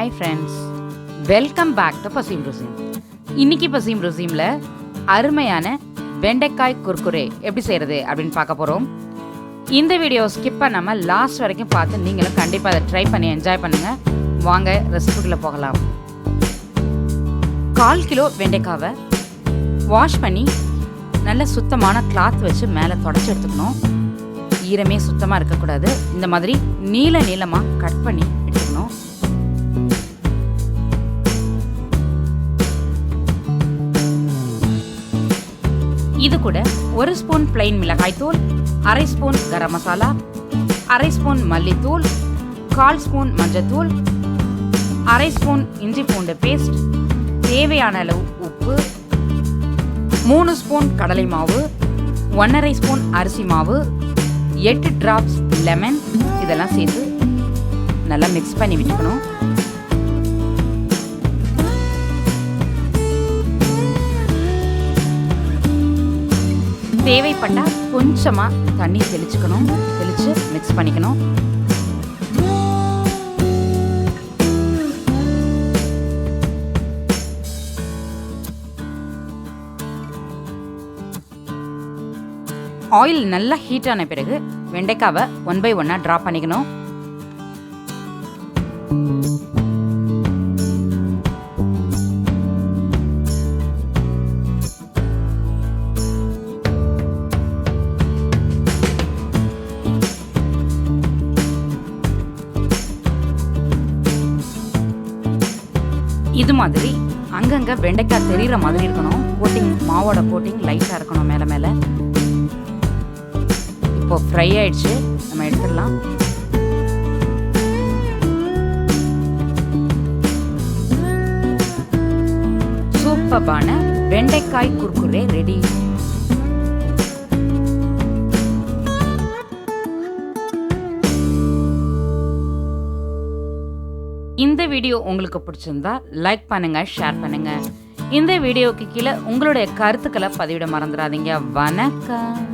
Hi friends, welcome back to பசியும் ருசியும். இன்னைக்கு பசியும் ருசியும்ல அருமையான வெண்டைக்காய் குர்குரே எப்படி செய்யறது அப்படின்னு பார்க்க போறோம். இந்த வீடியோ ஸ்கிப் பண்ணாம லாஸ்ட் வரைக்கும் பார்த்து நீங்களும் கண்டிப்பா அதை ட்ரை பண்ணி என்ஜாய் பண்ணுங்க. வாங்க ரெசிபிக்குள்ள போகலாம். 1/4 கிலோ வெண்டைக்காவை வாஷ் பண்ணி நல்ல சுத்தமான கிளாத் வச்சு மேலே தொடச்சி எடுத்துக்கணும். ஈரமே சுத்தமாக இருக்கக்கூடாது. இந்த மாதிரி நீளமாக கட் பண்ணி எடுத்துக்கணும். இது கூட 1 ஸ்பூன் பிளைன் மிளகாய் தூள், 1/2 ஸ்பூன் கரம் மசாலா, 1/2 ஸ்பூன் மல்லித்தூள், 1/4 ஸ்பூன் மஞ்சத்தூள், 1/2 ஸ்பூன் இஞ்சி பூண்டு பேஸ்ட், தேவையான அளவு உப்பு, 3 ஸ்பூன் கடலை மாவு, 1/2 ஸ்பூன் அரிசி மாவு, 8 டிராப்ஸ் லெமன், இதெல்லாம் சேர்த்து நல்லா மிக்ஸ் பண்ணி விட்டுக்கணும். தேவைப்பட்டா கொஞ்சமா தண்ணி தெளிச்சு மிக்ஸ் பண்ணிக்கணும். ஆயில் நல்லா ஹீட் ஆன பிறகு வெண்டைக்காவை 1 by 1 டிராப் பண்ணிக்கணும். இது மாதிரி அங்கங்க வெண்டைக்காய் தெரிகிற மாதிரி இருக்கணும். கோட்டிங், மாவோட கோட்டிங் லைட்டாக இருக்கணும் மேலே மேலே. இப்போ ஃப்ரை ஆயிடுச்சு, நம்ம எடுத்துடலாம். சூப்பரான வெண்டைக்காய் குர்குரே ரெடி. இந்த வீடியோ உங்களுக்கு பிடிச்சிருந்தா லைக் பண்ணுங்க, ஷேர் பண்ணுங்க. இந்த வீடியோக்கு கீழே உங்களுடைய கருத்துக்களை பதிவிட மறந்துடாதீங்க. வணக்கம்.